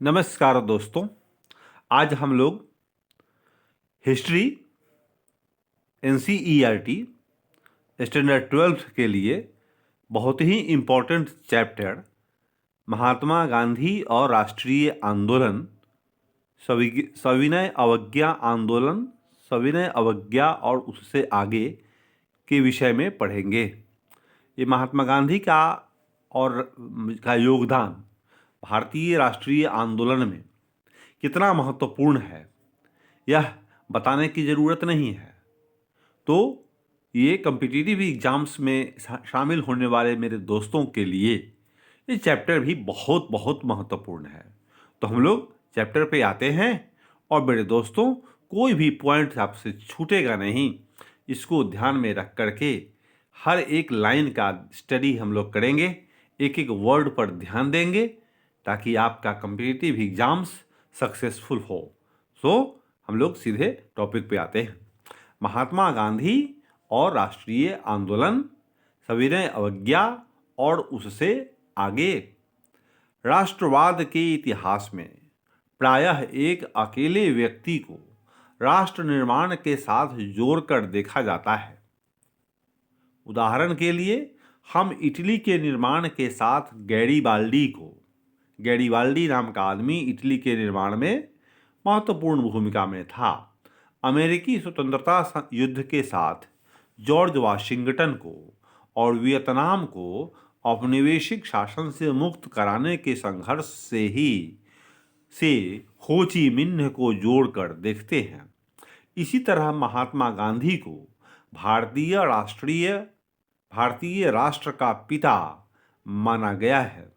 नमस्कार दोस्तों। आज हम लोग हिस्ट्री एनसीईआरटी स्टैंडर्ड 12th के लिए बहुत ही इम्पोर्टेंट चैप्टर महात्मा गांधी और राष्ट्रीय आंदोलन सविनय अवज्ञा आंदोलन, सविनय अवज्ञा और उससे आगे के विषय में पढ़ेंगे। ये महात्मा गांधी का योगदान भारतीय राष्ट्रीय आंदोलन में कितना महत्वपूर्ण है, यह बताने की ज़रूरत नहीं है। तो ये कॉम्पिटिटिव एग्ज़ाम्स में शामिल होने वाले मेरे दोस्तों के लिए ये चैप्टर भी बहुत बहुत महत्वपूर्ण है। तो हम लोग चैप्टर पे आते हैं और मेरे दोस्तों, कोई भी पॉइंट आपसे छूटेगा नहीं। इसको ध्यान में रख करके हर एक लाइन का स्टडी हम लोग करेंगे, एक एक वर्ड पर ध्यान देंगे ताकि आपका कॉम्पिटिटिव एग्ज़ाम्स सक्सेसफुल हो। हम लोग सीधे टॉपिक पे आते हैं। महात्मा गांधी और राष्ट्रीय आंदोलन, सविनय अवज्ञा और उससे आगे। राष्ट्रवाद के इतिहास में प्रायः एक अकेले व्यक्ति को राष्ट्र निर्माण के साथ जोड़कर देखा जाता है। उदाहरण के लिए हम इटली के निर्माण के साथ गैरीबाल्डी नाम का आदमी इटली के निर्माण में महत्वपूर्ण भूमिका में था। अमेरिकी स्वतंत्रता युद्ध के साथ जॉर्ज वाशिंगटन को और वियतनाम को औपनिवेशिक शासन से मुक्त कराने के संघर्ष से हो ची मिन्ह को जोड़कर देखते हैं। इसी तरह महात्मा गांधी को भारतीय राष्ट्र का पिता माना गया है,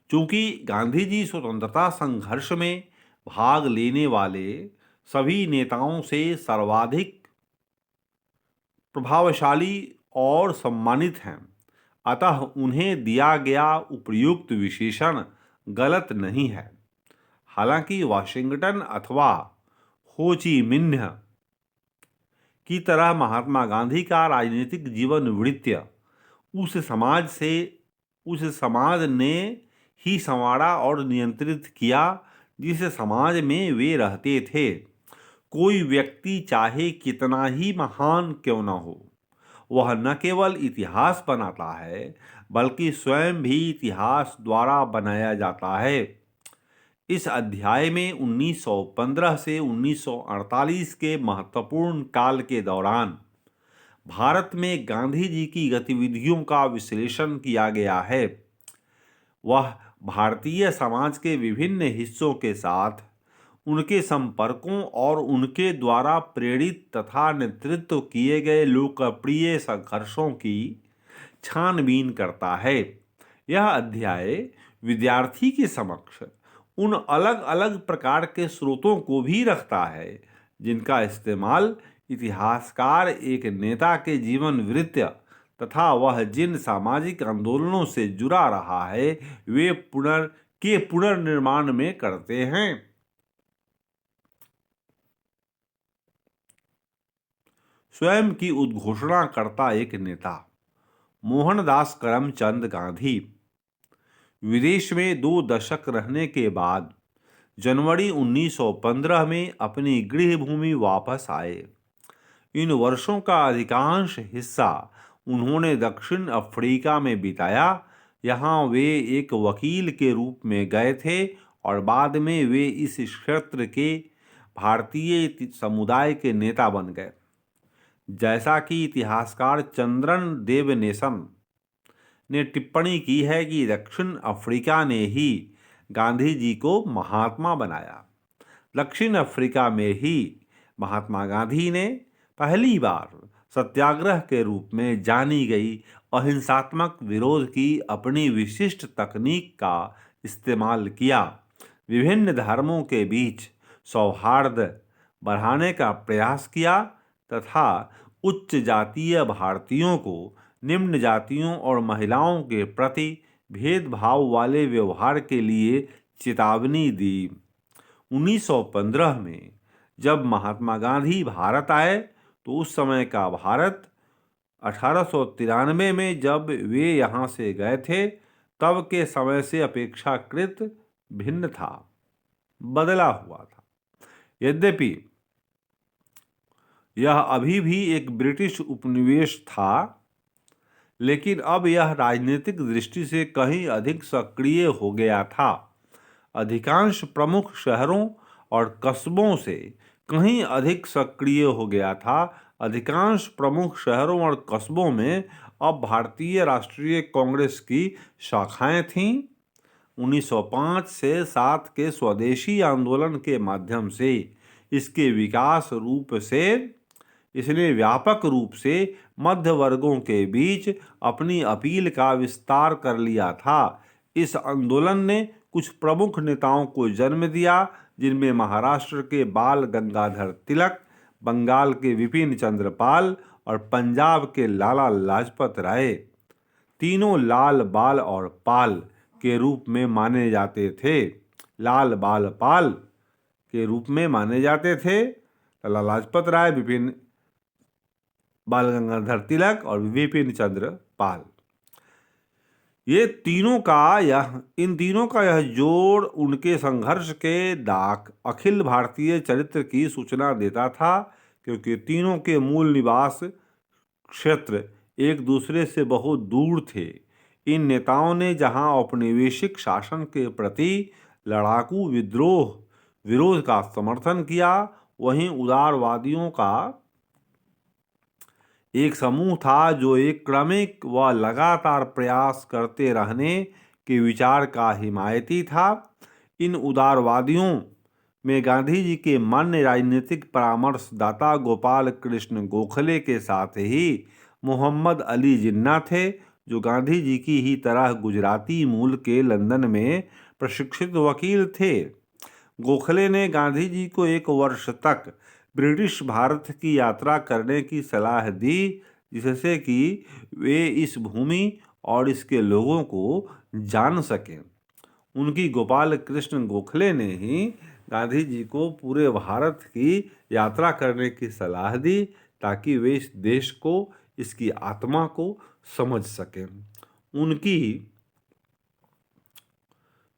क्योंकि गांधी जी स्वतंत्रता संघर्ष में भाग लेने वाले सभी नेताओं से सर्वाधिक प्रभावशाली और सम्मानित हैं। अतः उन्हें दिया गया उपयुक्त विशेषण गलत नहीं है। हालांकि वाशिंगटन अथवा हो ची मिन्ह की तरह महात्मा गांधी का राजनीतिक जीवन वृत्य उस समाज ने ही संवारा और नियंत्रित किया जिस समाज में वे रहते थे। कोई व्यक्ति चाहे कितना ही महान क्यों न हो, वह न केवल इतिहास बनाता है बल्कि स्वयं भी इतिहास द्वारा बनाया जाता है। इस अध्याय में 1915 से 1948 के महत्वपूर्ण काल के दौरान भारत में गांधी जी की गतिविधियों का विश्लेषण किया गया है। वह भारतीय समाज के विभिन्न हिस्सों के साथ उनके संपर्कों और उनके द्वारा प्रेरित तथा नेतृत्व किए गए लोकप्रिय संघर्षों की छानबीन करता है। यह अध्याय विद्यार्थी के समक्ष उन अलग अलग प्रकार के स्रोतों को भी रखता है जिनका इस्तेमाल इतिहासकार एक नेता के जीवन वृत्त तथा वह जिन सामाजिक आंदोलनों से जुड़ा रहा है वे पुनर्निर्माण में करते हैं। स्वयं की उद्घोषणा करता एक नेता। मोहनदास करमचंद गांधी विदेश में 2 दशक रहने के बाद जनवरी 1915 में अपनी गृहभूमि वापस आए। इन वर्षों का अधिकांश हिस्सा उन्होंने दक्षिण अफ्रीका में बिताया। यहाँ वे एक वकील के रूप में गए थे और बाद में वे इस क्षेत्र के भारतीय समुदाय के नेता बन गए। जैसा कि इतिहासकार चंद्रन देवनेसन ने टिप्पणी की है कि दक्षिण अफ्रीका ने ही गांधी जी को महात्मा बनाया। दक्षिण अफ्रीका में ही महात्मा गांधी ने पहली बार सत्याग्रह के रूप में जानी गई अहिंसात्मक विरोध की अपनी विशिष्ट तकनीक का इस्तेमाल किया। विभिन्न धर्मों के बीच सौहार्द बढ़ाने का प्रयास किया तथा उच्च जातीय भारतीयों को निम्न जातियों और महिलाओं के प्रति भेदभाव वाले व्यवहार के लिए चेतावनी दी। 1915 में जब महात्मा गांधी भारत आए तो उस समय का भारत 1893 में जब वे यहाँ से गए थे तब के समय से अपेक्षाकृत भिन्न था, बदला हुआ था। यद्यपि यह अभी भी एक ब्रिटिश उपनिवेश था, लेकिन अब यह राजनीतिक दृष्टि से कहीं अधिक सक्रिय हो गया था। अधिकांश प्रमुख शहरों और कस्बों से कहीं अधिक सक्रिय हो गया था। अधिकांश प्रमुख शहरों और कस्बों में अब भारतीय राष्ट्रीय कांग्रेस की शाखाएं थीं। 1905 से 7 के स्वदेशी आंदोलन के माध्यम से इसके विकास रूप से इसने व्यापक रूप से मध्य वर्गों के बीच अपनी अपील का विस्तार कर लिया था। इस आंदोलन ने कुछ प्रमुख नेताओं को जन्म दिया, जिनमें महाराष्ट्र के बाल गंगाधर तिलक, बंगाल के विपिन चंद्र पाल और पंजाब के लाला लाजपत राय। तीनों लाल बाल और पाल के रूप में माने जाते थे। लाल बाल पाल के रूप में माने जाते थे लाला लाजपत राय, विपिन बाल गंगाधर तिलक और विपिन चंद्र पाल। इन तीनों का यह जोड़ उनके संघर्ष के दाग अखिल भारतीय चरित्र की सूचना देता था, क्योंकि तीनों के मूल निवास क्षेत्र एक दूसरे से बहुत दूर थे। इन नेताओं ने जहां औपनिवेशिक शासन के प्रति लड़ाकू विरोध का समर्थन किया, वहीं उदारवादियों का एक समूह था जो एक क्रमिक व लगातार प्रयास करते रहने के विचार का हिमायती था। इन उदारवादियों में गांधी जी के मान्य राजनीतिक परामर्शदाता गोपाल कृष्ण गोखले के साथ ही मोहम्मद अली जिन्ना थे, जो गांधी जी की ही तरह गुजराती मूल के लंदन में प्रशिक्षित वकील थे। गोखले ने गांधी जी को 1 वर्ष तक ब्रिटिश भारत की यात्रा करने की सलाह दी, जिससे कि वे इस भूमि और इसके लोगों को जान सकें। उनकी गोपाल कृष्ण गोखले ने ही गांधी जी को पूरे भारत की यात्रा करने की सलाह दी, ताकि वे इस देश को, इसकी आत्मा को समझ सकें। उनकी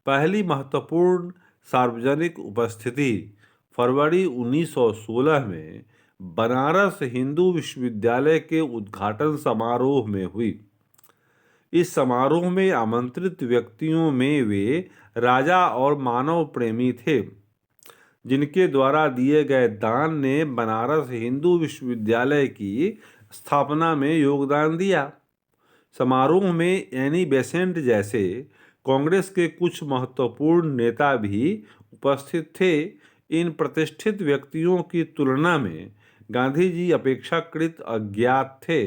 पहली महत्वपूर्ण सार्वजनिक उपस्थिति फरवरी 1916 में बनारस हिंदू विश्वविद्यालय के उद्घाटन समारोह में हुई। इस समारोह में आमंत्रित व्यक्तियों में वे राजा और मानव प्रेमी थे, जिनके द्वारा दिए गए दान ने बनारस हिंदू विश्वविद्यालय की स्थापना में योगदान दिया। समारोह में एनी बेसेंट जैसे कांग्रेस के कुछ महत्वपूर्ण नेता भी उपस्थित थे। इन प्रतिष्ठित व्यक्तियों की तुलना में गांधी जी अपेक्षाकृत अज्ञात थे।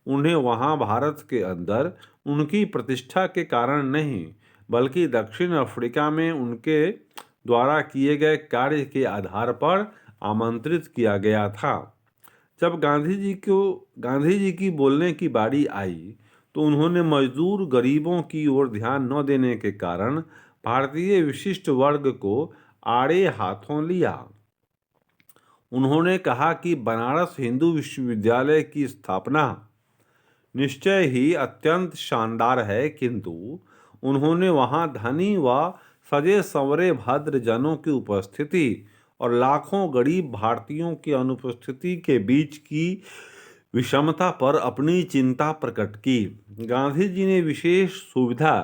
उन्हें वहां भारत के अंदर उनकी प्रतिष्ठा के कारण नहीं, बल्कि दक्षिण अफ्रीका में उनके द्वारा किए गए कार्य के आधार पर आमंत्रित किया गया था। जब गांधी जी की बोलने की बारी आई, तो उन्होंने मजदूर गरीबों की ओर ध्यान न देने के कारण भारतीय विशिष्ट वर्ग को आड़े हाथों लिया। उन्होंने कहा कि बनारस हिंदू विश्वविद्यालय की स्थापना निश्चय ही अत्यंत शानदार है, किंतु उन्होंने वहां धनी व सजे संवरे भद्र जनों की उपस्थिति और लाखों गरीब भारतीयों की अनुपस्थिति के बीच की विषमता पर अपनी चिंता प्रकट की। गांधी जी ने विशेष सुविधा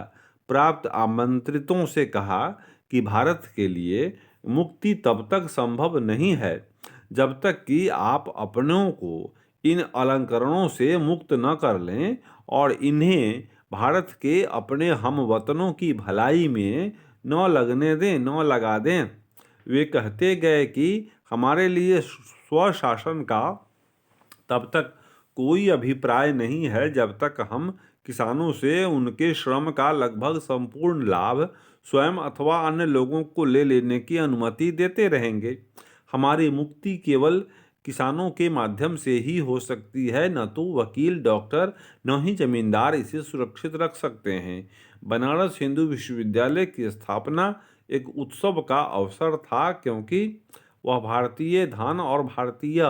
प्राप्त आमंत्रितों से कहा कि भारत के लिए मुक्ति तब तक संभव नहीं है जब तक कि आप अपनों को इन अलंकरणों से मुक्त न कर लें और इन्हें भारत के अपने हमवतनों की भलाई में न लगा दें। वे कहते गए कि हमारे लिए स्वशासन का तब तक कोई अभिप्राय नहीं है जब तक हम किसानों से उनके श्रम का लगभग संपूर्ण लाभ स्वयं अथवा अन्य लोगों को ले लेने की अनुमति देते रहेंगे। हमारी मुक्ति केवल किसानों के माध्यम से ही हो सकती है, न तो वकील, डॉक्टर, न ही जमींदार इसे सुरक्षित रख सकते हैं। बनारस हिंदू विश्वविद्यालय की स्थापना एक उत्सव का अवसर था, क्योंकि वह भारतीय धन और भारतीय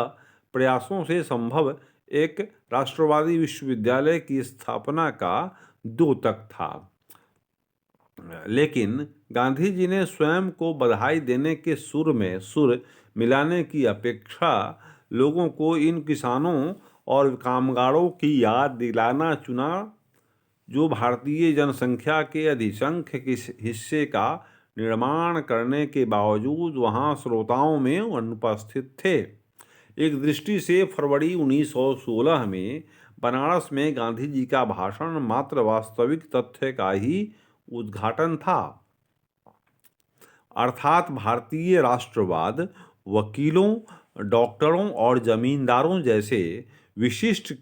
प्रयासों से संभव एक राष्ट्रवादी विश्वविद्यालय की स्थापना का द्योतक था। लेकिन गांधी जी ने स्वयं को बधाई देने के सुर में सुर मिलाने की अपेक्षा लोगों को इन किसानों और कामगारों की याद दिलाना चुना, जो भारतीय जनसंख्या के अधिसंख्य हिस्से का निर्माण करने के बावजूद वहां श्रोताओं में अनुपस्थित थे। एक दृष्टि से फरवरी 1916 में बनारस में गांधी जी का भाषण मात्र वास्तविक तथ्य का ही उद्घाटन था, अर्थात भारतीय राष्ट्रवाद वकीलों, डॉक्टरों और जमींदारों जैसे विशिष्ट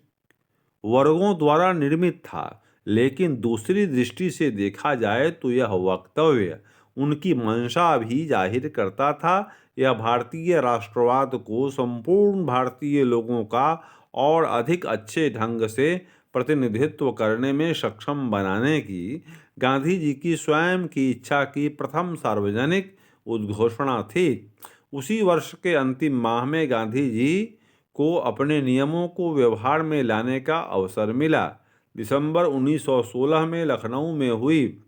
वर्गों द्वारा निर्मित था। लेकिन दूसरी दृष्टि से देखा जाए तो यह वक्तव्य उनकी मंशा भी जाहिर करता था। यह भारतीय राष्ट्रवाद को संपूर्ण भारतीय लोगों का और अधिक अच्छे ढंग से प्रतिनिधित्व करने में सक्षम बनाने की गांधी जी की स्वयं की इच्छा की प्रथम सार्वजनिक उद्घोषणा थी। उसी वर्ष के अंतिम माह में गांधी जी को अपने नियमों को व्यवहार में लाने का अवसर मिला। दिसंबर 1916 में लखनऊ में हुई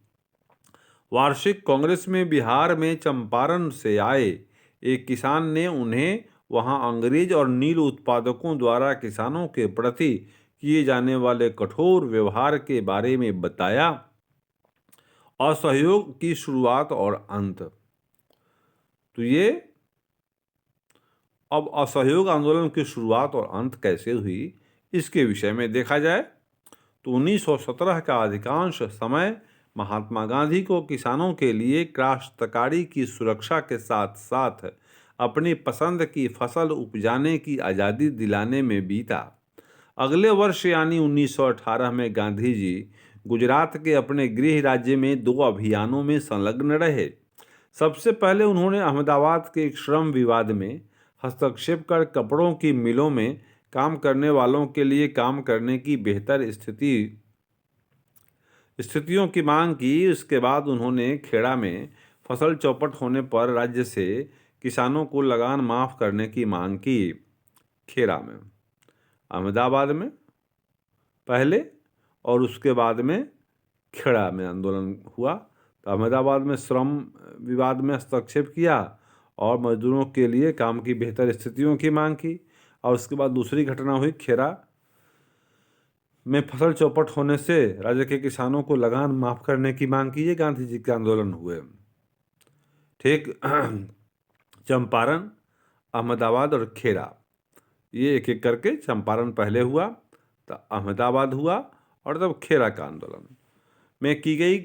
वार्षिक कांग्रेस में बिहार में चंपारण से आए एक किसान ने उन्हें वहां अंग्रेज और नील उत्पादकों द्वारा किसानों के प्रति किए जाने वाले कठोर व्यवहार के बारे में बताया। असहयोग की शुरुआत और अंत। तो ये अब असहयोग आंदोलन की शुरुआत और अंत कैसे हुई, इसके विषय में देखा जाए तो 1917 का अधिकांश समय महात्मा गांधी को किसानों के लिए काश्तकारी की सुरक्षा के साथ साथ अपनी पसंद की फसल उपजाने की आज़ादी दिलाने में बीता। अगले वर्ष यानी 1918 में गांधी जी गुजरात के अपने गृह राज्य में 2 अभियानों में संलग्न रहे। सबसे पहले उन्होंने अहमदाबाद के एक श्रम विवाद में हस्तक्षेप कर कपड़ों की मिलों में काम करने वालों के लिए काम करने की बेहतर स्थितियों की मांग की। उसके बाद उन्होंने खेड़ा में फसल चौपट होने पर राज्य से किसानों को लगान माफ करने की मांग की। खेड़ा में, अहमदाबाद में पहले और उसके बाद में खेड़ा में आंदोलन हुआ। तो अहमदाबाद में श्रम विवाद में हस्तक्षेप किया और मजदूरों के लिए काम की बेहतर स्थितियों की मांग की। और उसके बाद दूसरी घटना हुई खेड़ा में फसल चौपट होने से राज्य के किसानों को लगान माफ करने की मांग की। ये गांधी जी के आंदोलन हुए। ठीक चंपारण, अहमदाबाद और खेड़ा, ये एक एक करके चंपारण पहले हुआ, तो अहमदाबाद हुआ और तब खेड़ा का आंदोलन में की गई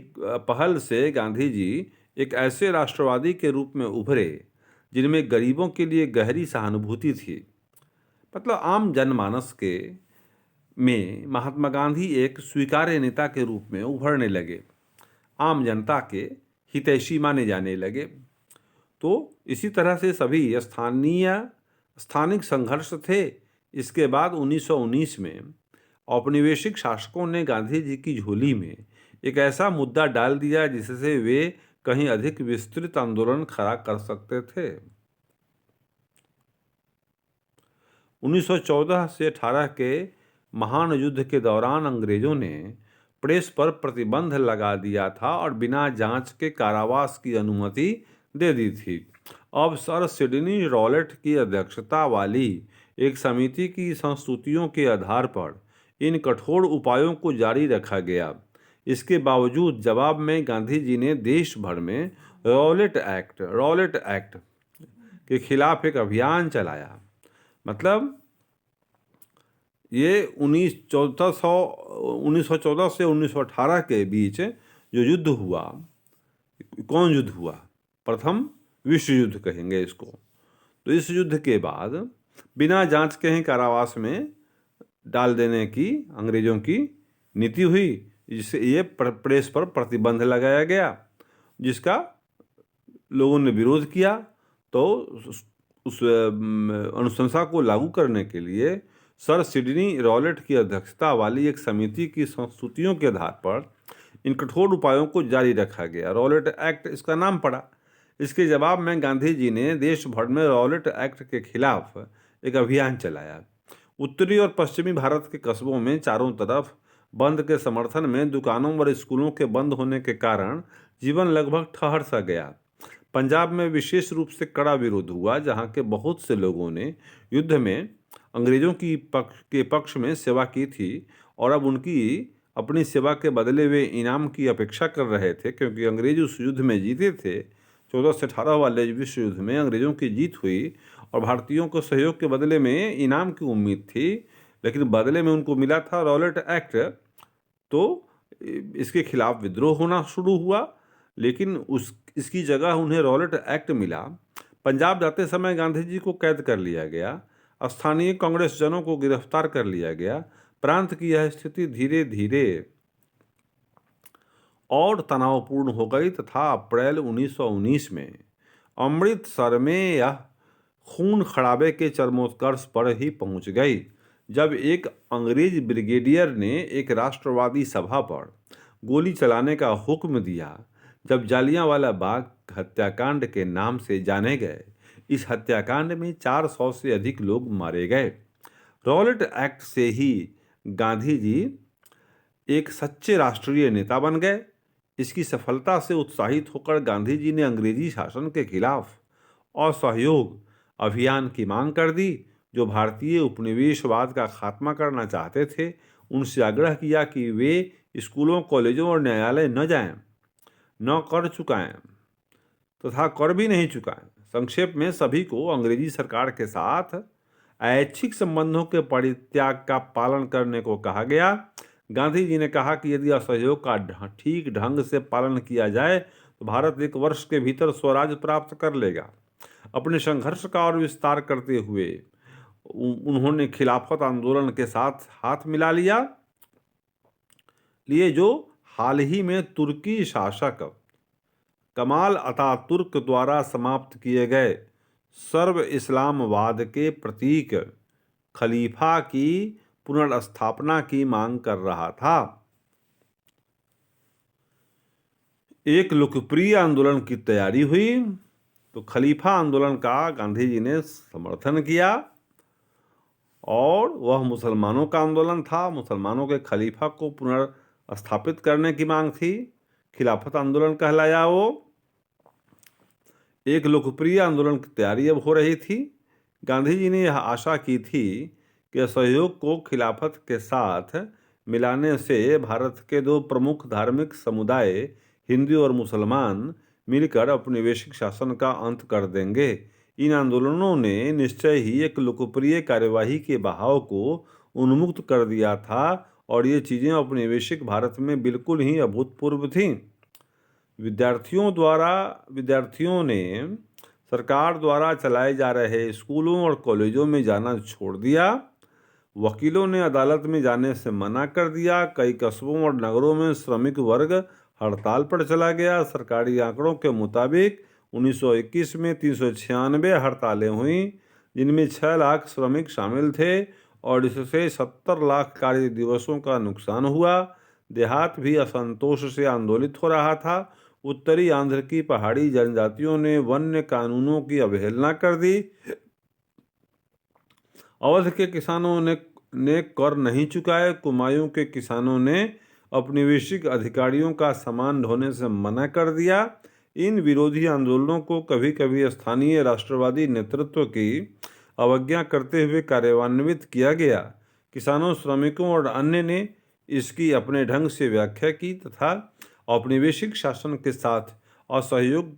पहल से गांधी जी एक ऐसे राष्ट्रवादी के रूप में उभरे जिनमें गरीबों के लिए गहरी सहानुभूति थी। मतलब आम जनमानस के में महात्मा गांधी एक स्वीकार्य नेता के रूप में उभरने लगे, आम जनता के हितैषी माने जाने लगे। तो इसी तरह से सभी स्थानिक संघर्ष थे। इसके बाद 1919 में औपनिवेशिक शासकों ने गांधी जी की झोली में एक ऐसा मुद्दा डाल दिया जिससे वे कहीं अधिक विस्तृत आंदोलन खड़ा कर सकते थे। 1914 से 18 के महान युद्ध के दौरान अंग्रेजों ने प्रेस पर प्रतिबंध लगा दिया था और बिना जांच के कारावास की अनुमति दे दी थी। अब सर सिडनी रॉलेट की अध्यक्षता वाली एक समिति की संस्तुतियों के आधार पर इन कठोर उपायों को जारी रखा गया। इसके बावजूद जवाब में गांधी जी ने देश भर में रॉलेट एक्ट के खिलाफ एक अभियान चलाया। मतलब ये 1914 से 1918 के बीच जो युद्ध हुआ, कौन युद्ध हुआ? प्रथम विश्व युद्ध कहेंगे इसको। तो इस युद्ध के बाद बिना जांच के ही कारावास में डाल देने की अंग्रेजों की नीति हुई, जिससे ये प्रेस पर प्रतिबंध लगाया गया, जिसका लोगों ने विरोध किया। तो उस अनुशंसा को लागू करने के लिए सर सिडनी रॉलेट की अध्यक्षता वाली एक समिति की संस्तुतियों के आधार पर इन कठोर उपायों को जारी रखा गया। रॉलेट एक्ट इसका नाम पड़ा। इसके जवाब में गांधी जी ने देश भर में रॉलेट एक्ट के खिलाफ एक अभियान चलाया। उत्तरी और पश्चिमी भारत के कस्बों में चारों तरफ बंद के समर्थन में दुकानों और स्कूलों के बंद होने के कारण जीवन लगभग ठहर सा गया। पंजाब में विशेष रूप से कड़ा विरोध हुआ, जहां के बहुत से लोगों ने युद्ध में अंग्रेजों के पक्ष में सेवा की थी और अब उनकी अपनी सेवा के बदले वे इनाम की अपेक्षा कर रहे थे, क्योंकि अंग्रेज उस युद्ध में जीते थे। 14 से 18 वाले विश्व युद्ध में अंग्रेजों की जीत हुई और भारतीयों को सहयोग के बदले में इनाम की उम्मीद थी, लेकिन बदले में उनको मिला था रॉलेट एक्ट। तो इसके खिलाफ विद्रोह होना शुरू हुआ, लेकिन इसकी जगह उन्हें रॉलेट एक्ट मिला। पंजाब जाते समय गांधी जी को कैद कर लिया गया, स्थानीय कांग्रेस जनों को गिरफ्तार कर लिया गया। प्रांत की यह स्थिति धीरे धीरे और तनावपूर्ण हो गई तथा अप्रैल 1919 में अमृतसर में यह खून खराबे के चरमोत्कर्ष पर ही पहुंच गई, जब एक अंग्रेज ब्रिगेडियर ने एक राष्ट्रवादी सभा पर गोली चलाने का हुक्म दिया। जब जालियांवाला बाग हत्याकांड के नाम से जाने गए, इस हत्याकांड में 400 से अधिक लोग मारे गए। रॉलेट एक्ट से ही गांधी जी एक सच्चे राष्ट्रीय नेता बन गए। इसकी सफलता से उत्साहित होकर गांधी जी ने अंग्रेजी शासन के खिलाफ असहयोग अभियान की मांग कर दी। जो भारतीय उपनिवेशवाद का खात्मा करना चाहते थे, उनसे आग्रह किया कि वे स्कूलों, कॉलेजों और न्यायालय न जाएं, न कर चुकाएं तथा कर भी नहीं चुकाएं। संक्षेप में सभी को अंग्रेजी सरकार के साथ ऐच्छिक संबंधों के परित्याग का पालन करने को कहा गया। गांधी जी ने कहा कि यदि असहयोग का ठीक ढंग से पालन किया जाए तो भारत 1 वर्ष के भीतर स्वराज प्राप्त कर लेगा। अपने संघर्ष का और विस्तार करते हुए उन्होंने खिलाफत आंदोलन के साथ हाथ मिला लिए जो हाल ही में तुर्की शासक कमाल अतातुर्क द्वारा समाप्त किए गए सर्व इस्लामवाद के प्रतीक खलीफा की पुनर्स्थापना की मांग कर रहा था। एक लोकप्रिय आंदोलन की तैयारी हुई, तो खलीफा आंदोलन का गांधी जी ने समर्थन किया और वह मुसलमानों का आंदोलन था। मुसलमानों के खलीफा को पुनर्स्थापित करने की मांग थी। खिलाफत आंदोलन कहलाया वो। एक लोकप्रिय आंदोलन की तैयारी अब हो रही थी। गांधी जी ने यह आशा की थी कि असहयोग को खिलाफत के साथ मिलाने से भारत के 2 प्रमुख धार्मिक समुदाय, हिंदू और मुसलमान, मिलकर औपनिवेशिक शासन का अंत कर देंगे। इन आंदोलनों ने निश्चय ही एक लोकप्रिय कार्यवाही के बहाव को उन्मुक्त कर दिया था और ये चीज़ें औपनिवेशिक भारत में बिल्कुल ही अभूतपूर्व थीं। विद्यार्थियों ने सरकार द्वारा चलाए जा रहे स्कूलों और कॉलेजों में जाना छोड़ दिया। वकीलों ने अदालत में जाने से मना कर दिया। कई कस्बों और नगरों में श्रमिक वर्ग हड़ताल पर चला गया। सरकारी आंकड़ों के मुताबिक 1921 में 396 हड़तालें हुईं, जिनमें 6 लाख श्रमिक शामिल थे और इससे 70 लाख कार्य दिवसों का नुकसान हुआ। देहात भी असंतोष से आंदोलित हो रहा था। उत्तरी आंध्र की पहाड़ी जनजातियों ने वन्य कानूनों की अवहेलना कर दी। अवध के किसानों ने कर नहीं चुकाए। कुमायूं के किसानों ने औपनिवेशिक अधिकारियों का सामान ढोने से मना कर दिया। इन विरोधी आंदोलनों को कभी कभी स्थानीय राष्ट्रवादी नेतृत्व की अवज्ञा करते हुए कार्यान्वित किया गया। किसानों, श्रमिकों और अन्य ने इसकी अपने ढंग से व्याख्या की तथा औपनिवेशिक शासन के साथ असहयोग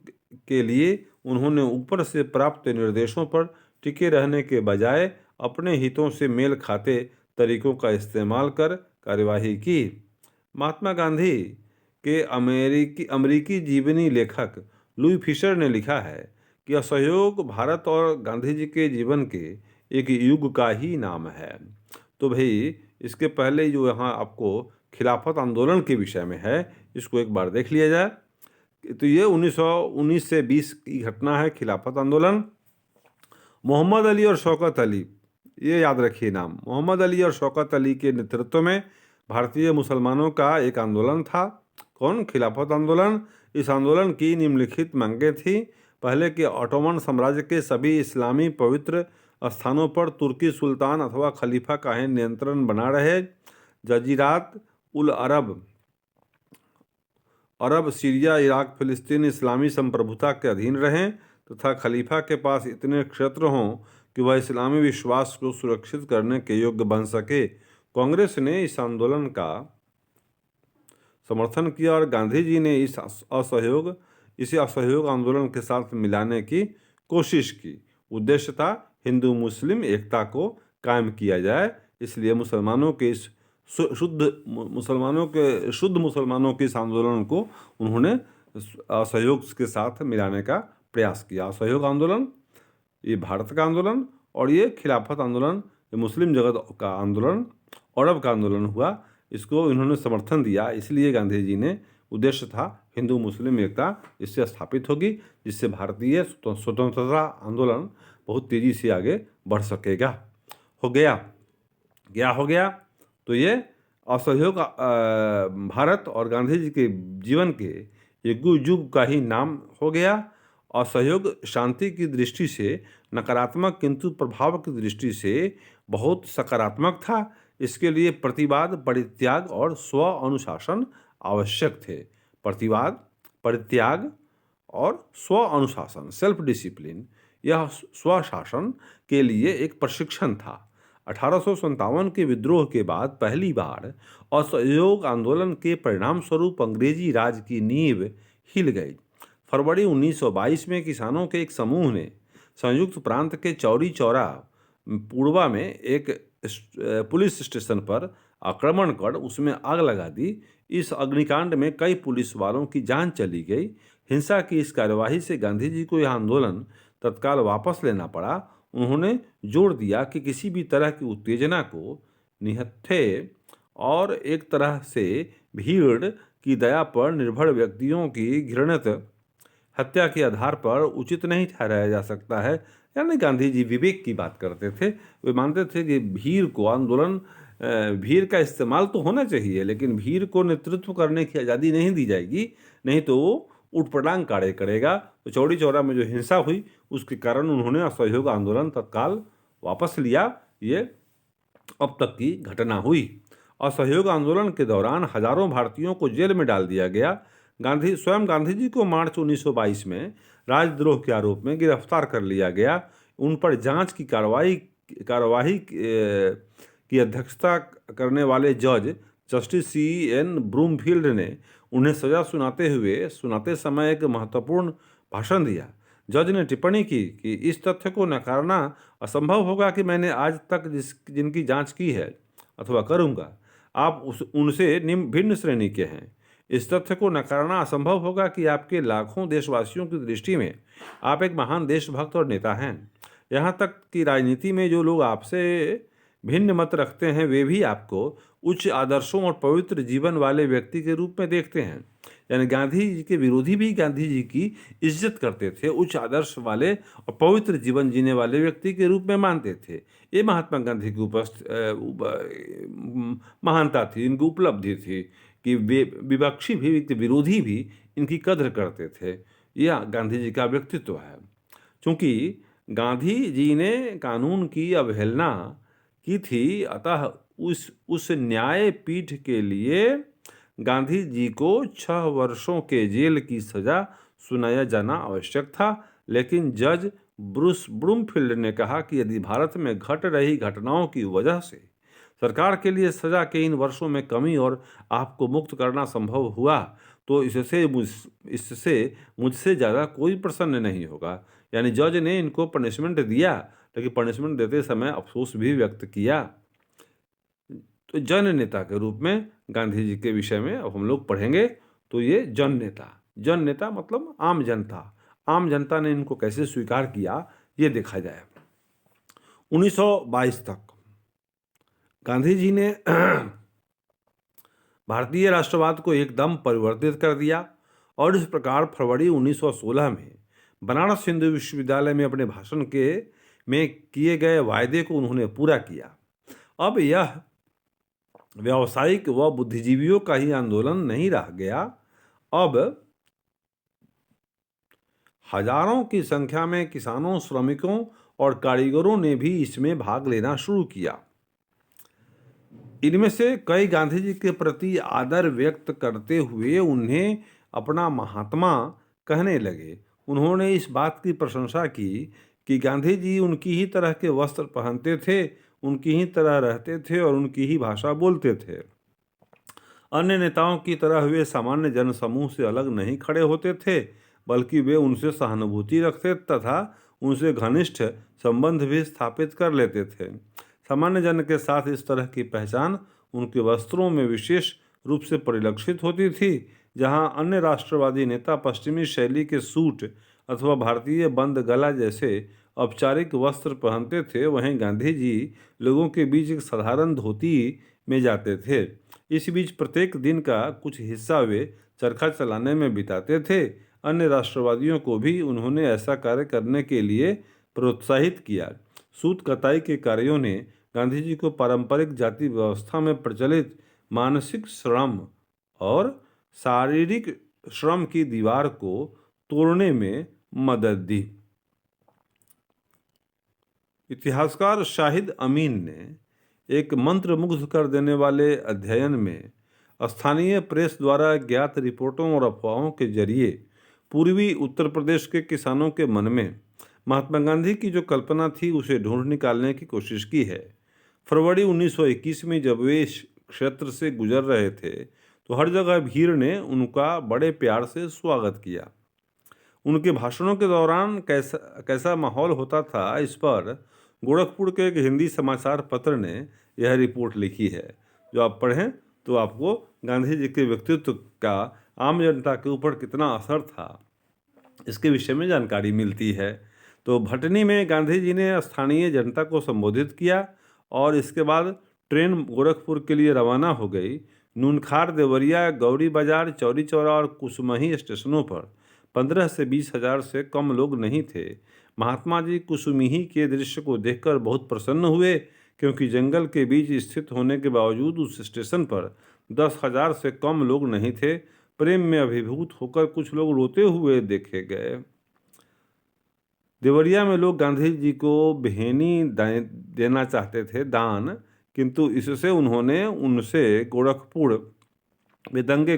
के लिए उन्होंने ऊपर से प्राप्त निर्देशों पर टिके रहने के बजाय अपने हितों से मेल खाते तरीकों का इस्तेमाल कर कार्यवाही की। महात्मा गांधी के अमेरिकी जीवनी लेखक लुई फिशर ने लिखा है कि असहयोग भारत और गांधी जी के जीवन के एक युग का ही नाम है। तो भाई, इसके पहले जो यहाँ आपको खिलाफत आंदोलन के विषय में है, इसको एक बार देख लिया जाए। तो ये 1919 से 20 की घटना है, खिलाफत आंदोलन। मोहम्मद अली और शौकत अली, ये याद रखिए नाम। मोहम्मद अली और शौकत अली के नेतृत्व में भारतीय मुसलमानों का एक आंदोलन था। कौन? खिलाफत आंदोलन। इस आंदोलन की निम्नलिखित मांगें थी। पहले कि ऑटोमन साम्राज्य के सभी इस्लामी पवित्र स्थानों पर तुर्की सुल्तान अथवा खलीफा का नियंत्रण बना रहे। जजीरात उल अरब अरब, सीरिया, इराक, फिलिस्तीन इस्लामी संप्रभुता के अधीन रहें तथा खलीफा के पास इतने क्षेत्र हों कि वह इस्लामी विश्वास को सुरक्षित करने के योग्य बन सके। कांग्रेस ने इस आंदोलन का समर्थन किया और गांधी जी ने इसे असहयोग आंदोलन के साथ मिलाने की कोशिश की। उद्देश्य था हिंदू मुस्लिम एकता को कायम किया जाए, इसलिए मुसलमानों के शुद्ध मुसलमानों के इस आंदोलन को उन्होंने असहयोग के साथ मिलाने का प्रयास किया। असहयोग आंदोलन, ये भारत का आंदोलन, और ये खिलाफत आंदोलन, ये मुस्लिम जगत का आंदोलन, अरब का आंदोलन हुआ, इसको इन्होंने समर्थन दिया। इसलिए गांधी जी ने, उद्देश्य था हिंदू मुस्लिम एकता इससे स्थापित होगी, जिससे भारतीय स्वतंत्रता आंदोलन बहुत तेज़ी से आगे बढ़ सकेगा। हो गया तो ये असहयोग भारत और गांधी जी के जीवन के एक युग का ही नाम हो गया। असहयोग शांति की दृष्टि से नकारात्मक किंतु प्रभाव की दृष्टि से बहुत सकारात्मक था। इसके लिए प्रतिवाद, परित्याग और स्व अनुशासन आवश्यक थे। प्रतिवाद, परित्याग और स्व अनुशासन, सेल्फ डिसिप्लिन, यह स्वशासन के लिए एक प्रशिक्षण था। 1857 के विद्रोह के बाद पहली बार असहयोग आंदोलन के परिणाम स्वरूप अंग्रेजी राज की नींव हिल गई। फरवरी 1922 में किसानों के एक समूह ने संयुक्त प्रांत के चौरी चौरा पूर्वा में एक पुलिस स्टेशन पर आक्रमण कर उसमें आग लगा दी। इस अग्निकांड में कई पुलिस वालों की जान चली गई। हिंसा की इस कार्यवाही से गांधी जी को यह आंदोलन तत्काल वापस लेना पड़ा। उन्होंने जोर दिया कि किसी भी तरह की उत्तेजना को निहत्थे और एक तरह से भीड़ की दया पर निर्भर व्यक्तियों की घृणित हत्या के आधार पर उचित नहीं ठहराया जा सकता है। यानी गांधी जी विवेक की बात करते थे। वे मानते थे कि भीड़ का इस्तेमाल तो होना चाहिए, लेकिन भीड़ को नेतृत्व करने की आज़ादी नहीं दी जाएगी, नहीं तो वो उठपटांग कार्य करेगा। तो चौरी चौरा में जो हिंसा हुई उसके कारण उन्होंने असहयोग आंदोलन तत्काल वापस लिया। ये अब तक की घटना हुई। असहयोग आंदोलन के दौरान हजारों भारतीयों को जेल में डाल दिया गया। स्वयं गांधी जी को मार्च 1922 में राजद्रोह के आरोप में गिरफ्तार कर लिया गया। उन पर जांच की कार्यवाही की अध्यक्षता करने वाले जज जस्टिस C.N. ब्रूमफील्ड ने उन्हें सजा सुनाते समय एक महत्वपूर्ण भाषण दिया। जज ने टिप्पणी की कि इस तथ्य को नकारना असंभव होगा कि मैंने आज तक जिनकी जांच की है अथवा करूंगा, आप उनसे भिन्न श्रेणी के हैं। इस तथ्य को नकारना असंभव होगा कि आपके लाखों देशवासियों की दृष्टि में आप एक महान देशभक्त और नेता हैं। यहाँ तक कि राजनीति में जो लोग आपसे भिन्न मत रखते हैं वे भी आपको उच्च आदर्शों और पवित्र जीवन वाले व्यक्ति के रूप में देखते हैं। यानी गांधी जी के विरोधी भी गांधी जी की इज्जत करते थे, उच्च आदर्श वाले और पवित्र जीवन जीने वाले व्यक्ति के रूप में मानते थे। ये महात्मा गांधी की महानता थी, इनकी उपलब्धि थी कि वे विपक्षी भी, विरोधी भी इनकी कद्र करते थे। यह गांधी जी का व्यक्तित्व है। चूँकि गांधी जी ने कानून की अवहेलना की थी, अतः उस न्यायपीठ के लिए गांधी जी को 6 वर्षों के जेल की सजा सुनाया जाना आवश्यक था। लेकिन जज ब्रूस ब्रूमफील्ड ने कहा कि यदि भारत में घट रही घटनाओं की वजह से सरकार के लिए सजा के इन वर्षों में कमी और आपको मुक्त करना संभव हुआ, तो इससे मुझसे ज़्यादा कोई प्रसन्न नहीं होगा। यानी जज ने इनको पनिशमेंट दिया, लेकिन पनिशमेंट देते समय अफसोस भी व्यक्त किया। तो जन नेता के रूप में गांधी जी के विषय में अब हम लोग पढ़ेंगे। तो ये जन नेता मतलब आम जनता ने इनको कैसे स्वीकार किया ये देखा जाए। 1922 तक गांधी जी ने भारतीय राष्ट्रवाद को एकदम परिवर्तित कर दिया और इस प्रकार फरवरी 1916 में बनारस हिंदू विश्वविद्यालय में अपने भाषण में किए गए वायदे को उन्होंने पूरा किया। अब यह व्यावसायिक व बुद्धिजीवियों का ही आंदोलन नहीं रह गया। अब हजारों की संख्या में किसानों, श्रमिकों और कारीगरों ने भी इसमें भाग लेना शुरू किया। इनमें से कई गांधी जी के प्रति आदर व्यक्त करते हुए उन्हें अपना महात्मा कहने लगे। उन्होंने इस बात की प्रशंसा की कि गांधी जी उनकी ही तरह के वस्त्र पहनते थे, उनकी ही तरह रहते थे और उनकी ही भाषा बोलते थे। अन्य नेताओं की तरह वे सामान्य जनसमूह से अलग नहीं खड़े होते थे, बल्कि वे उनसे सहानुभूति रखते तथा उनसे घनिष्ठ संबंध भी स्थापित कर लेते थे। सामान्य जन के साथ इस तरह की पहचान उनके वस्त्रों में विशेष रूप से परिलक्षित होती थी। जहां अन्य राष्ट्रवादी नेता पश्चिमी शैली के सूट अथवा भारतीय बंद गला जैसे औपचारिक वस्त्र पहनते थे, वहीं गांधी जी लोगों के बीच एक साधारण धोती में जाते थे। इस बीच प्रत्येक दिन का कुछ हिस्सा वे चरखा चलाने में बिताते थे। अन्य राष्ट्रवादियों को भी उन्होंने ऐसा कार्य करने के लिए प्रोत्साहित किया। सूत कताई के कार्यों ने गांधी जी को पारंपरिक जाति व्यवस्था में प्रचलित मानसिक श्रम और शारीरिक श्रम की दीवार को तोड़ने में मदद दी। इतिहासकार शाहिद अमीन ने एक मंत्रमुग्ध कर देने वाले अध्ययन में स्थानीय प्रेस द्वारा ज्ञात रिपोर्टों और अफवाहों के जरिए पूर्वी उत्तर प्रदेश के किसानों के मन में महात्मा गांधी की जो कल्पना थी उसे ढूंढ निकालने की कोशिश की है। फरवरी 1921 में जब वे इस क्षेत्र से गुजर रहे थे तो हर जगह भीड़ ने उनका बड़े प्यार से स्वागत किया। उनके भाषणों के दौरान कैसा माहौल होता था, इस पर गोरखपुर के एक हिंदी समाचार पत्र ने यह रिपोर्ट लिखी है, जो आप पढ़ें तो आपको गांधी जी के व्यक्तित्व का आम जनता के ऊपर कितना असर था इसके विषय में जानकारी मिलती है। तो भटनी में गांधी जी ने स्थानीय जनता को संबोधित किया और इसके बाद ट्रेन गोरखपुर के लिए रवाना हो गई। नूनखार, देवरिया, गौरी बाजार, चौरी चौरा और कुसुमही स्टेशनों पर 15 से 20 हजार से कम लोग नहीं थे। महात्मा जी कुसुमही के दृश्य को देखकर बहुत प्रसन्न हुए, क्योंकि जंगल के बीच स्थित होने के बावजूद उस स्टेशन पर 10,000 से कम लोग नहीं थे। प्रेम में अभिभूत होकर कुछ लोग रोते हुए देखे गए। देवरिया में लोग गांधी जी को बेहनी देना चाहते थे, दान, किंतु इससे उन्होंने उनसे गोरखपुर में देने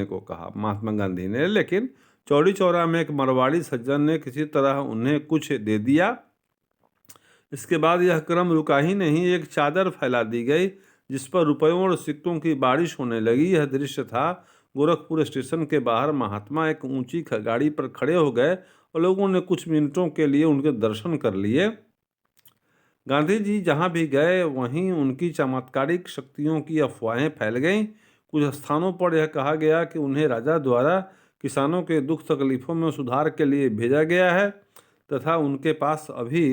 को कहा महात्मा गांधी ने। लेकिन चौरी चौरा में एक मरवाड़ी सज्जन ने किसी तरह उन्हें कुछ दे दिया। इसके बाद यह क्रम रुका ही नहीं, एक चादर फैला दी गई जिस पर रुपयों और सिक्कों की बारिश होने लगी। यह दृश्य था गोरखपुर स्टेशन के बाहर। महात्मा एक ऊंची गाड़ी पर खड़े हो गए और लोगों ने कुछ मिनटों के लिए उनके दर्शन कर लिए। गांधी जी जहां भी गए वहीं उनकी चमत्कारिक शक्तियों की अफवाहें फैल गईं। कुछ स्थानों पर यह कहा गया कि उन्हें राजा द्वारा किसानों के दुख तकलीफों में सुधार के लिए भेजा गया है तथा उनके पास अभी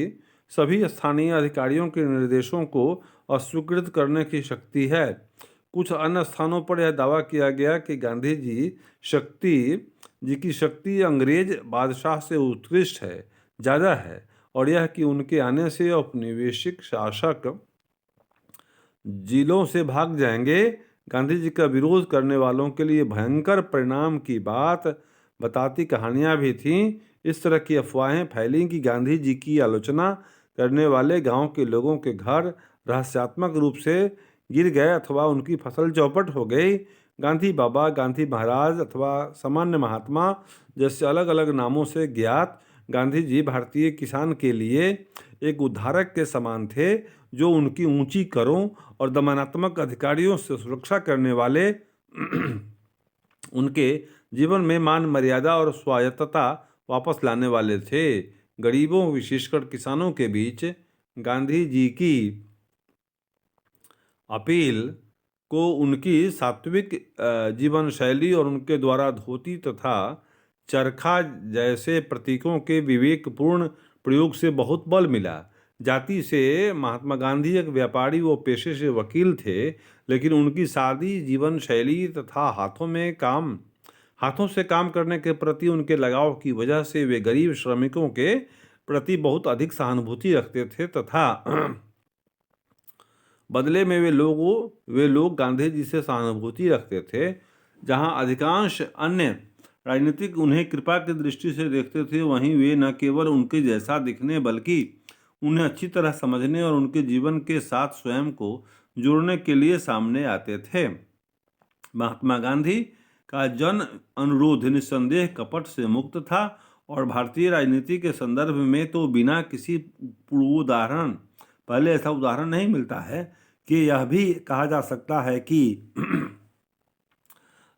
सभी स्थानीय अधिकारियों के निर्देशों को अस्वीकृत करने की शक्ति है। कुछ अन्य स्थानों पर यह दावा किया गया कि गांधी जी की शक्ति अंग्रेज बादशाह से उत्कृष्ट है, ज़्यादा है, और यह कि उनके आने से औपनिवेशिक शासक जिलों से भाग जाएंगे। गांधी जी का विरोध करने वालों के लिए भयंकर परिणाम की बात बताती कहानियां भी थीं। इस तरह की अफवाहें फैलीं कि गांधी जी की आलोचना करने वाले गांव के लोगों के घर रहस्यात्मक रूप से गिर गए अथवा उनकी फसल चौपट हो गई। गांधी बाबा, गांधी महाराज अथवा सामान्य महात्मा जैसे अलग अलग नामों से ज्ञात गांधी जी भारतीय किसान के लिए एक उद्धारक के समान थे, जो उनकी ऊंची करों और दमनात्मक अधिकारियों से सुरक्षा करने वाले उनके जीवन में मान मर्यादा और स्वायत्तता वापस लाने वाले थे। गरीबों, विशेषकर किसानों के बीच गांधी जी की अपील को उनकी सात्विक जीवन शैली और उनके द्वारा धोती तथा चरखा जैसे प्रतीकों के विवेकपूर्ण प्रयोग से बहुत बल मिला। जाति से महात्मा गांधी एक व्यापारी व पेशे से वकील थे, लेकिन उनकी सादी जीवन शैली तथा हाथों से काम करने के प्रति उनके लगाव की वजह से वे गरीब श्रमिकों के प्रति बहुत अधिक सहानुभूति रखते थे तथा बदले में वे लोग गांधी जी से सहानुभूति रखते थे। जहां अधिकांश अन्य राजनीतिक उन्हें कृपा की दृष्टि से देखते थे, वहीं वे न केवल उनके जैसा दिखने बल्कि उन्हें अच्छी तरह समझने और उनके जीवन के साथ स्वयं को जोड़ने के लिए सामने आते थे। महात्मा गांधी का जन अनुरोध निस्संदेह कपट से मुक्त था और भारतीय राजनीति के संदर्भ में तो बिना किसी पूर्वोदाहरण, पहले ऐसा उदाहरण नहीं मिलता है कि यह भी कहा जा सकता है कि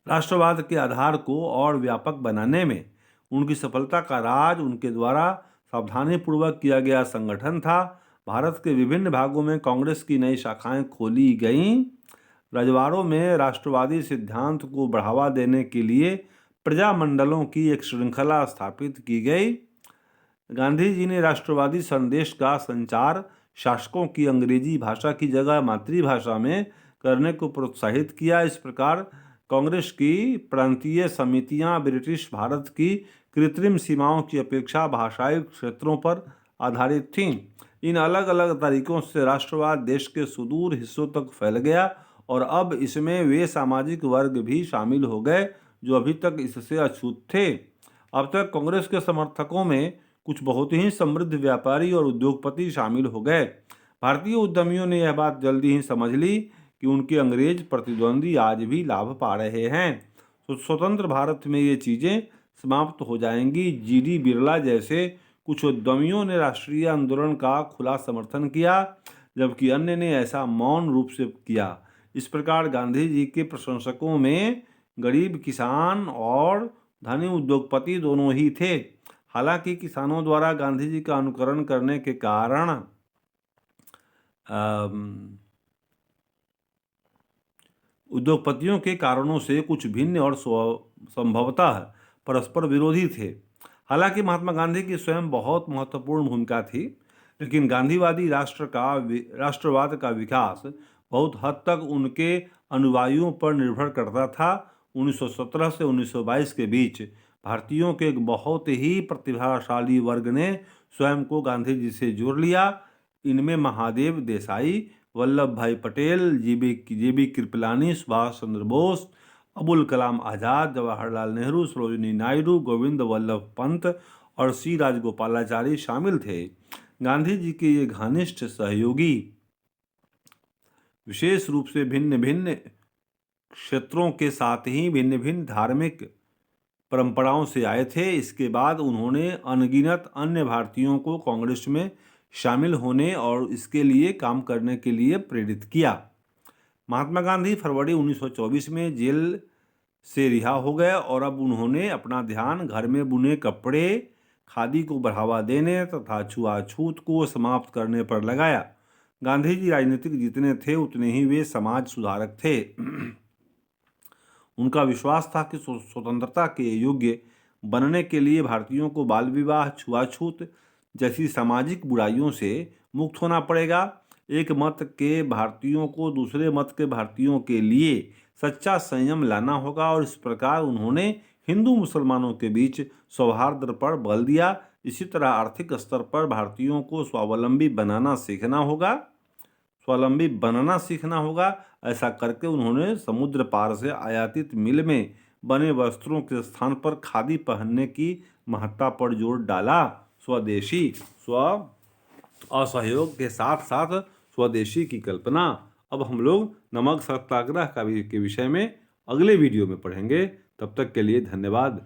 राष्ट्रवाद के आधार को और व्यापक बनाने में उनकी सफलता का राज उनके द्वारा सावधानीपूर्वक किया गया संगठन था। भारत के विभिन्न भागों में कांग्रेस की नई शाखाएं खोली गईं। रजवाड़ों में राष्ट्रवादी सिद्धांत को बढ़ावा देने के लिए प्रजामंडलों की एक श्रृंखला स्थापित की गई। गांधी जी ने राष्ट्रवादी संदेश का संचार शासकों की अंग्रेजी भाषा की जगह मातृभाषा में करने को प्रोत्साहित किया। इस प्रकार कांग्रेस की प्रांतीय समितियां ब्रिटिश भारत की कृत्रिम सीमाओं की अपेक्षा भाषाई क्षेत्रों पर आधारित थीं। इन अलग अलग तरीकों से राष्ट्रवाद देश के सुदूर हिस्सों तक फैल गया और अब इसमें वे सामाजिक वर्ग भी शामिल हो गए जो अभी तक इससे अछूत थे। अब तक कांग्रेस के समर्थकों में कुछ बहुत ही समृद्ध व्यापारी और उद्योगपति शामिल हो गए। भारतीय उद्यमियों ने यह बात जल्दी ही समझ ली कि उनके अंग्रेज प्रतिद्वंदी आज भी लाभ पा रहे हैं। तो स्वतंत्र भारत में ये चीज़ें समाप्त हो जाएंगी। जीडी बिरला जैसे कुछ उद्यमियों ने राष्ट्रीय आंदोलन का खुला समर्थन किया, जबकि अन्य ने ऐसा मौन रूप से किया। इस प्रकार गांधी जी के प्रशंसकों में गरीब किसान और धनी उद्योगपति दोनों ही थे। हालांकि किसानों द्वारा गांधी जी का अनुकरण करने के कारण उद्योगपतियों के कारणों से कुछ भिन्न और संभवतः परस्पर विरोधी थे। हालांकि महात्मा गांधी की स्वयं बहुत महत्वपूर्ण भूमिका थी, लेकिन गांधीवादी राष्ट्रवाद का विकास बहुत हद तक उनके अनुयायियों पर निर्भर करता था। 1917 से 1922 के बीच भारतीयों के एक बहुत ही प्रतिभाशाली वर्ग ने स्वयं को गांधी जी से जोड़ लिया। इनमें महादेव देसाई, वल्लभ भाई पटेल, जीबी कृपलानी, सुभाष चंद्र बोस, अबुल कलाम आज़ाद, जवाहरलाल नेहरू, सरोजिनी नायडू, गोविंद वल्लभ पंत और सी राजगोपालाचारी शामिल थे। गांधी जी के ये घनिष्ठ सहयोगी विशेष रूप से भिन्न भिन्न क्षेत्रों के साथ ही भिन्न भिन्न धार्मिक परंपराओं से आए थे। इसके बाद उन्होंने अनगिनत अन्य भारतीयों को कांग्रेस में शामिल होने और इसके लिए काम करने के लिए प्रेरित किया। महात्मा गांधी फरवरी 1924 में जेल से रिहा हो गए और अब उन्होंने अपना ध्यान घर में बुने कपड़े, खादी को बढ़ावा देने तथा छुआछूत को समाप्त करने पर लगाया। गांधी जी राजनीतिक जितने थे उतने ही वे समाज सुधारक थे। उनका विश्वास था कि स्वतंत्रता के योग्य बनने के लिए भारतीयों को बाल विवाह, छुआछूत जैसी सामाजिक बुराइयों से मुक्त होना पड़ेगा। एक मत के भारतीयों को दूसरे मत के भारतीयों के लिए सच्चा संयम लाना होगा और इस प्रकार उन्होंने हिंदू मुसलमानों के बीच सौहार्द पर बल दिया। इसी तरह आर्थिक स्तर पर भारतीयों को स्वावलंबी बनाना सीखना होगा। ऐसा करके उन्होंने समुद्र पार से आयातित मिल में बने वस्त्रों के स्थान पर खादी पहनने की महत्ता पर जोर डाला। स्वदेशी असहयोग के साथ साथ स्वदेशी की कल्पना। अब हम लोग नमक सत्याग्रह के विषय में अगले वीडियो में पढ़ेंगे। तब तक के लिए धन्यवाद।